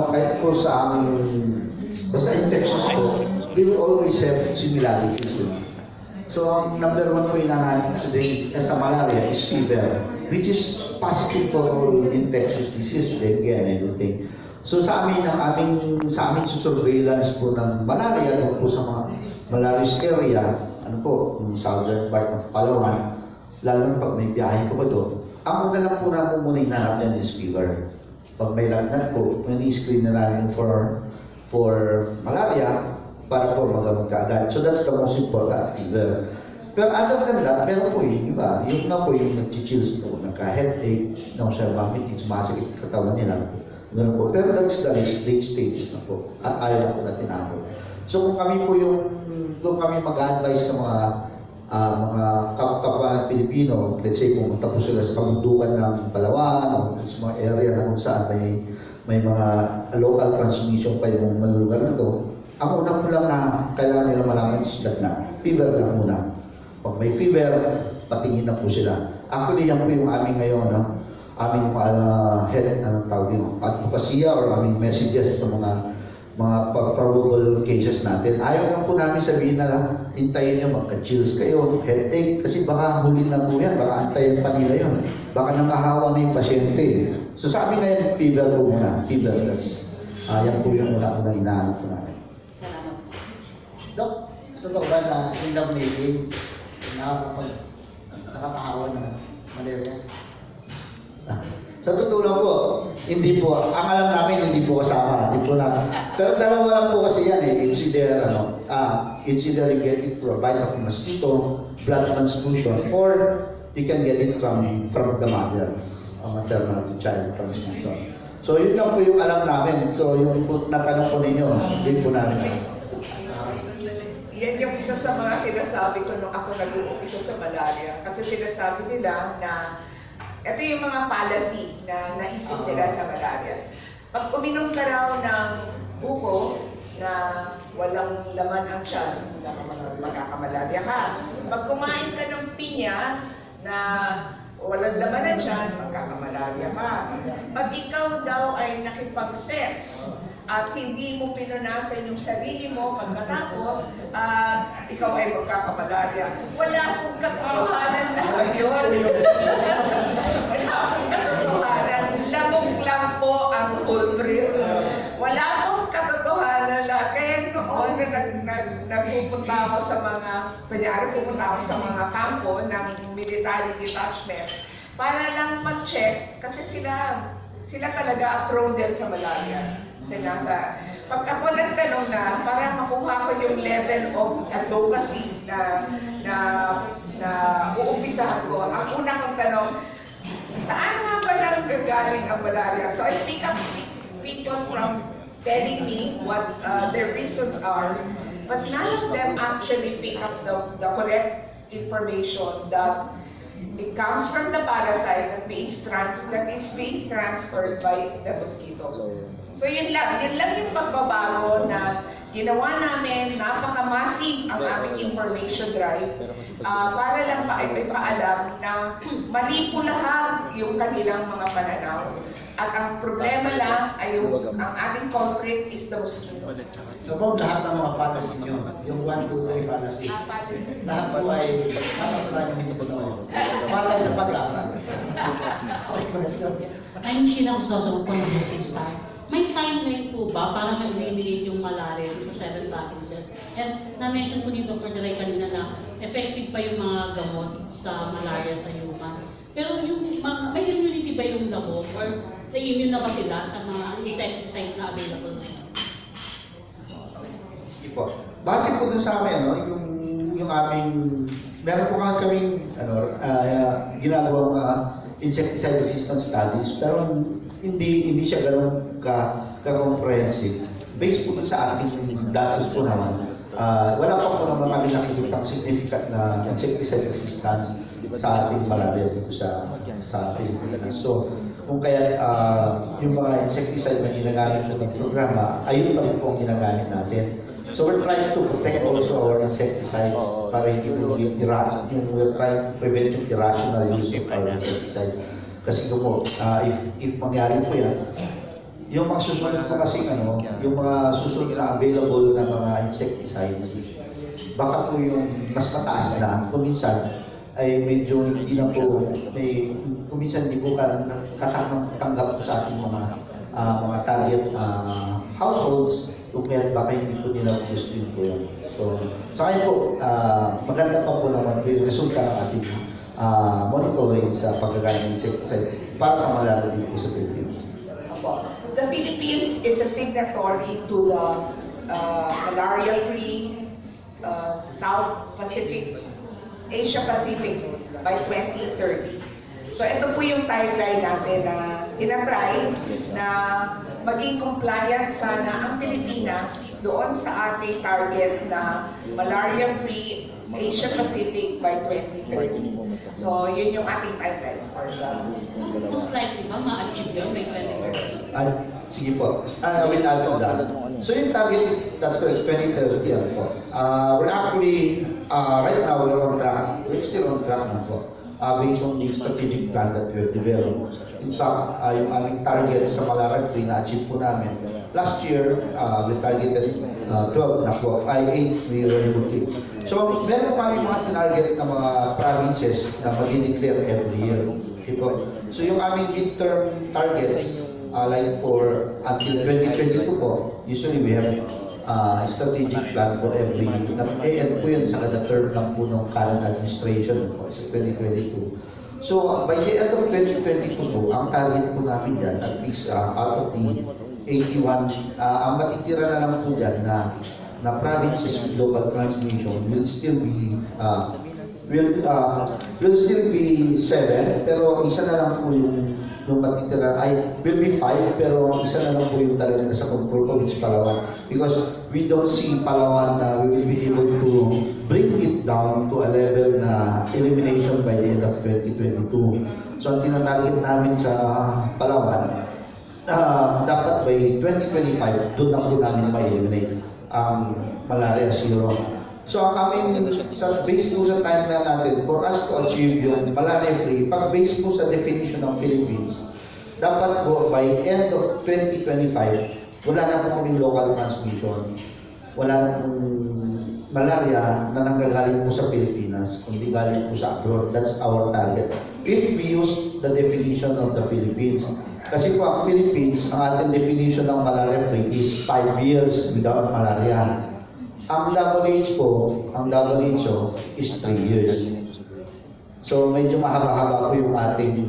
kahit po sa basta infectious po, we will always have similarities. So, ang number one po inahanap today sa malaria is fever, which is positive for all infectious disease, dengue and everything. So, sa amin surveillance po ng malaria, po sa mga malarious area, yung southern part of Palawan, lalo na pag may biyahe po ba doon, ang una lang po namin muna hinahanap yan is fever. Pag may lagnat po, screen na namin for malaria para po magamot kaagad. So that's the most important, fever. Pero other than that, meron po yung iba. Yung na po yung nag-chills po, nagka-headache, nausya vomiting, sumasakit katawan nila. Ganun po. Pero that's the late stages na po. At ayaw na po natin ako. So kung kami mag-advise sa mga kapwa ng Pilipino, let's say pumunta po sila sa kabundukan ng Palawan o sa mga area na kung saan may mga local transmission pa yung malulugar na to, ang una po lang na kailangan nila malaman is na fever lang muna. Pag may fever, patingin na po sila. Actually, yan po yung aming ngayon, aming head, advocacy or aming messages sa mga probable cases natin. Ayaw lang po namin sabihin na hintayin nyo, magka-chills kayo, headache, kasi baka huli na po yan, baka antayin pa nila yun. Baka nakahawa na yung pasyente. So sa amin ngayon, fever po muna. Fever, yan po yung una-una inaanap po namin. Salamat. Dok, totoo ba na in love making nakakahawa ng malaria? Sa totoo lang po, hindi po. Ang alam namin, hindi po kasama. Hindi po namin. Pero dalawa lang po kasi yan eh. It's either you get it from a bite of a mosquito, blood transfusion, or you can get it from the mother, maternal to child transmission. So yun lang po yung alam namin. So yung natanong po ninyo, hindi po namin. Yan yung isa sa mga sinasabi ko nung ako nag-uumpisa sa malaria. Kasi sinasabi nila na ito yung mga policy na naisip nila sa malaria. Pag uminom ka raw ng buko na walang laman ang tiyan, magkakamalarya ka. Pag kumain ka ng pinya na walang laman ang tiyan, magkakamalarya ka. Pag ikaw daw ay nakipag-sex at hindi mo pinunasan yung sarili mo pagkatapos, ikaw ay magkakamalarya. Wala akong katotohanan lahat yun. Wala akong katotohanan. Lamok lang po ang culprit. Wala akong katotohanan lahat. Kaya noon na nagpupunta ako sa mga, kunyari pupunta ako sa mga kampo ng military detachment para lang mag-check kasi sila talaga prone din sa malaria. Pag ako nagtanong na, para makuha ko yung level of advocacy na uumpisahan ko, ang una kong tanong, saan nga ba nang gagaling ang malaria? So I pick up people from telling me what their reasons are, but none of them actually pick up the correct information that it comes from the parasite that is being transferred by the mosquito. So yun lang yung pagbabago na ginawa namin, napaka-massive ang aming information drive para lang ipaalam na mali po lahat yung kanilang mga pananaw. At ang problema lang ay ang ating culprit is the mosquito. So Bob, lahat ng mga policy nyo, yung 1, 2, 3 policy, lahat po ay nakatulan yung hindi ko naman. Para sa pag-aaral. Patayin siya lang sa po ng start. May timeline po ba para ma-eliminate yung malaria sa 7 provinces? And na-mention po ni Dr. Diray kanina na effective pa yung mga gamot sa malaria sa human. Pero yung may immunity ba yung gamot or na-immune na ba sila sa mga insecticides na available? Sige po. Base po dun sa amin, yung aming, meron po kaming ginagawang insecticide resistance studies, pero hindi siya gano'n ka-comprehensive. Based po sa ating datos po naman, wala pa po naman kami nakikitang significant na insecticide resistance sa ating malaria dito sa Pilipinas. So, kung kaya yung mga insecticide na ginagamit po ng programa, ayun pa rin po ang ginagamit natin. So we're trying to protect also our insecticides para hindi po we're trying to prevent yung irrational use of our insecticide. Kasi po, if mangyari po yan, Yung mga susunod po kasi yung mga susunod na available na mga insecticides, baka po yung mas mataas na, kuminsan ay medyo hindi na po, kuminsan hindi po katanggap po sa ating mga target households, kung kaya baka hindi po nila gusto yun po yan. So, sa akin po, maganda pa po naman yung resulta ng ating monitoring sa pagkagamit ng insecticide para sa malaria dito sa Philippines. The Philippines is a signatory to the malaria-free South Pacific, Asia Pacific by 2030. So ito po yung timeline natin na tinatry na maging compliant sana ang Pilipinas doon sa ating target na malaria-free Asia Pacific by 2030. So yun yung ating timeline for Most likely ba ma-achieve yun by 2030? Sige po. We'll add to that. So yung target is, that's correct, 2030 yan po. We're actually, right now, we're on track. We're still on track na po. Based on the strategic plan that we have developed. In fact, yung aming targets sa malaria-free na-achieve po namin. Last year, we targeted 12 na po. 8 we were able to. So, meron kami mga tinarget na mga provinces na mag-declare every year. Okay po. So, yung aming midterm targets, like for until 2022 po, usually we have strategic plan for every and po yun sa kada term ng po ng current administration po sa 2022. So by the end of 2022 po, ang target po namin dyan, at least out of the 81, ang matitira na lang po dyan na provinces with local transmission will still be will still be 7, pero isa na lang po yung matitira will be 5, pero isa na lang po yung talaga sa control ko, which is Palawan. Because we don't see Palawan na we will be able to bring it down to a level na elimination by the end of 2022. So ang tinatarget namin sa Palawan, dapat by 2025, doon na po namin ma-eliminate ang malaria zero. So ang aming, based po sa timeline natin, for us to achieve yung malaria-free, pag-based po sa definition ng Philippines, dapat po by end of 2025, wala na po kaming local transmission, wala na pong malaria na nanggagaling po sa Pilipinas, kundi galing po sa abroad. That's our target. If we use the definition of the Philippines, kasi po ang Philippines, ang ating definition ng malaria-free is 5 years without malaria. Ang WHO is 3 years. So medyo mahaba-haba po yung ating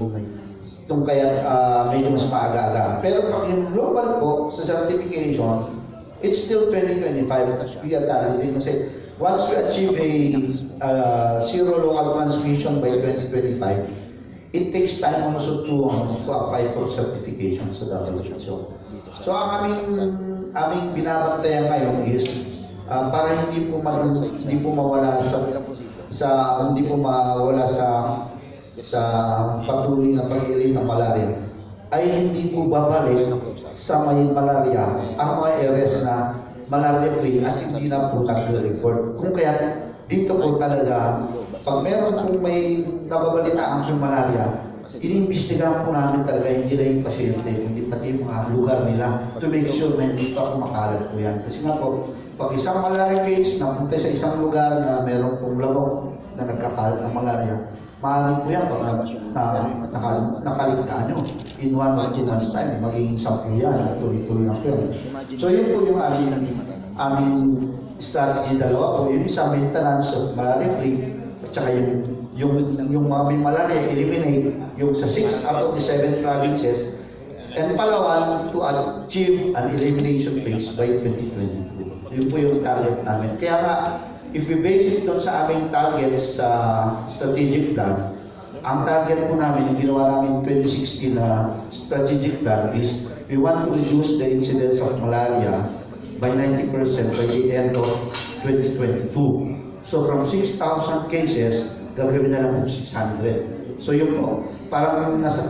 itong kaya medyo mas maaga-aga. Pero pag yung global po sa certification, it's still 2025 we are targeting kasi once we achieve a zero local transmission by 2025, it takes time also to apply for certification sa WHO. So ang aming binabantayan ngayon is para hindi po mawala sa patuloy na pag-ilim ng malaria, ay hindi po babalik sa may malaria ang mga areas na malaria-free at hindi na po report. Kung kaya dito po talaga, pag meron pong may nababalitaan yung malaria, iniimbestigahan po namin talaga hindi lang yung pasyente, hindi pati yung mga lugar nila to make sure na hindi pa kumakalat po yan. Kasi nga po, pag isang malaria case napunta sa isang lugar na meron pong labong na nagkakalat ng malaria, maaaring po yan pag nakaligtaan nyo. In 1 or 2 months time, magiging 10 yan at tuloy-tuloy lang po yan. So yun po yung aming strategy dalawa po. Yung isa, maintenance of malaria-free, at saka yung mga may malaria, eliminate yung sa 6 out of the 7 provinces, and Palawan to achieve an elimination phase by 2022. Yun po yung target namin. Kaya nga, if we base it doon sa aming targets sa strategic plan, ang target po namin, yung ginawa namin 2016 na strategic plan is we want to reduce the incidence of malaria by 90% by the end of 2022. So from 6,000 cases, gagawin na lang po 600. So yun po, parang nasa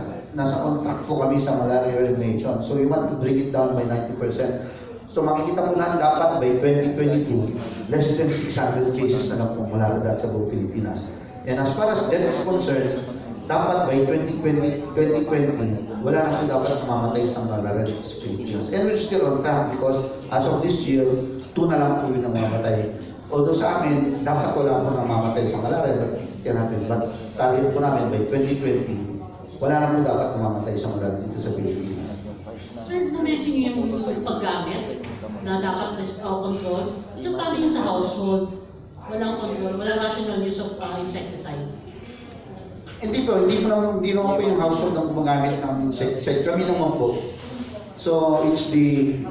on track po kami sa malaria elimination. So we want to bring it down by 90%. So makikita po natin dapat by 2022, less than 600 cases na lang po malaria sa buong Pilipinas. And as far as death is concerned, dapat by 2020, wala na po dapat mamamatay sa malaria dito sa Pilipinas. And we're still on track because as of this year, 2 na lang po yung namamatay. Although sa amin, dapat wala po namamatay sa malaria, but target po namin by 2020, wala na po dapat namamatay sa malaria dito sa Pilipinas. Sir, na-mention niyo yung paggamit na dapat control. Yung paano yung sa household? Walang control, walang rational use of insecticides. Hindi naman po yung household ang gumagamit ng insecticide. Kami naman po. So it's the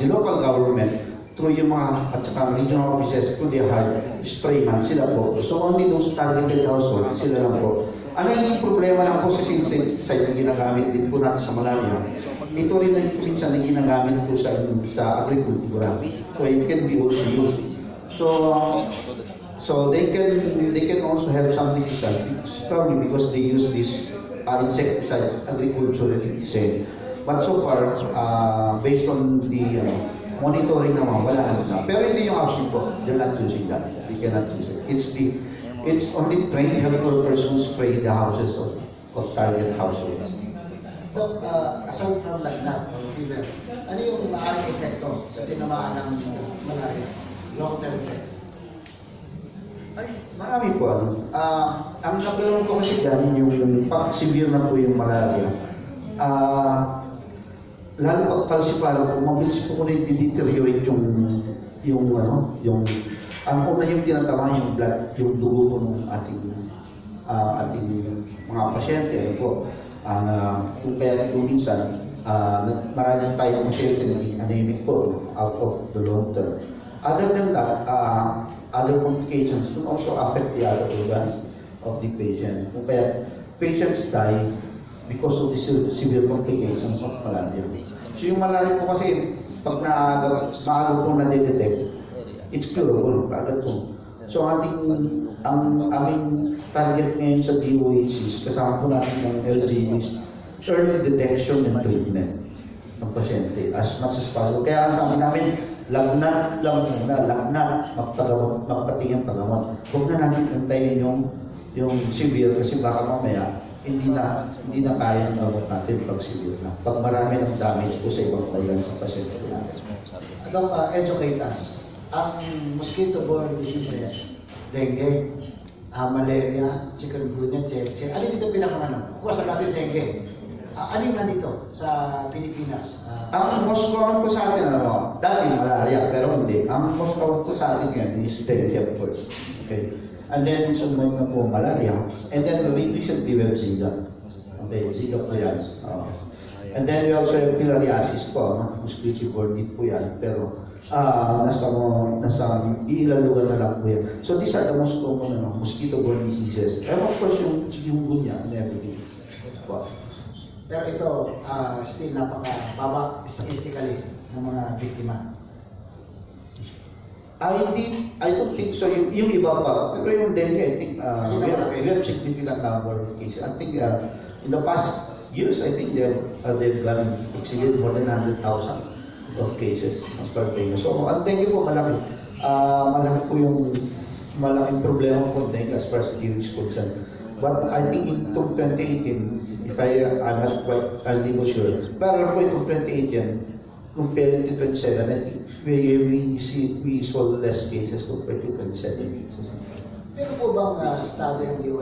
local government through yung mga at saka regional offices through their sprayman sila po. So only those targeted households sila lang po. Ano yung problema lang po sa insecticide na ginagamit din po natin sa malaria? Ito rin ang minsan na ginagamit po sa agrikultura. So it can be also used. So they can also have some resistance, probably because they use these insecticides agriculturally. But so far, based on the monitoring naman, wala na. Pero hindi yung housing po, they're not using that. They cannot use it. It's only trained health workers who spray the houses of target households. Doc, aside from lagnat or fever, ano yung maaaring epekto sa tinamaan ng malaria? Long-term effect? Ay, marami po. Ang number one po kasi dyan, yung pag-severe na po yung malaria. Lalo pag falsified po, mabilis po ko na i-deteriorate ang una yung tinatama yung blood, yung dugo po ng ating mga pasyente. Ano po, kung kaya po minsan, maraming tayong pasyente naging anemic po out of the long term. Other than that, other complications can also affect the other organs of the patient. Kung kaya patients die because of the severe complications of malaria. So yung malaria po kasi, pag maaga po na-detect, it's curable, agad po. So ang aming target ngayon sa DOH is, kasama po natin ng LGUs, early detection and treatment ng pasyente as much as possible. Kaya sabi namin, lagnat lang muna, lagnat, magpatingin pagamot. Huwag na natin antayin yung severe kasi baka mamaya hindi na kaya ng gamot natin pag severe na. Pag marami ng damage po sa ibang organ sa pasyente natin. Doc, educate us. Ang mosquito-borne diseases, dengue, malaria, chikungunya, cheche, alin dito pinakamanong? Of course, natin dengue. Alin na dito sa Pilipinas? Ang most common po sa atin, dati malaria, pero hindi. Ang most common po sa atin ngayon is dengue, of course. Okay. And then, sumunod na po malaria. And then, recently we have Zika. Okay, Zika po yan. And then, we also have filariasis po. Mosquito-borne din po yan. Pero, nasa iilang lugar na lang po yan. So, these are the most common mosquito-borne diseases. And of course, yung chikungunya and everything. Wow. Pero ito, still napaka-baba statistically ng mga biktima. I don't think so. Yung iba pa. Pero yung dengue, I think we have significant number of cases. I think in the past years, I think they've gone exceeded more than 100,000 of cases as per dengue. So, ang dengue po malaki. Malaki po yung malaking problema po dengue as far as the is concerned. But I think in 2018, if I'm not quite, I'm not sure. Pero po itong 2018, compared to 27, I think we saw less cases compared to 27. Pero po bang study ang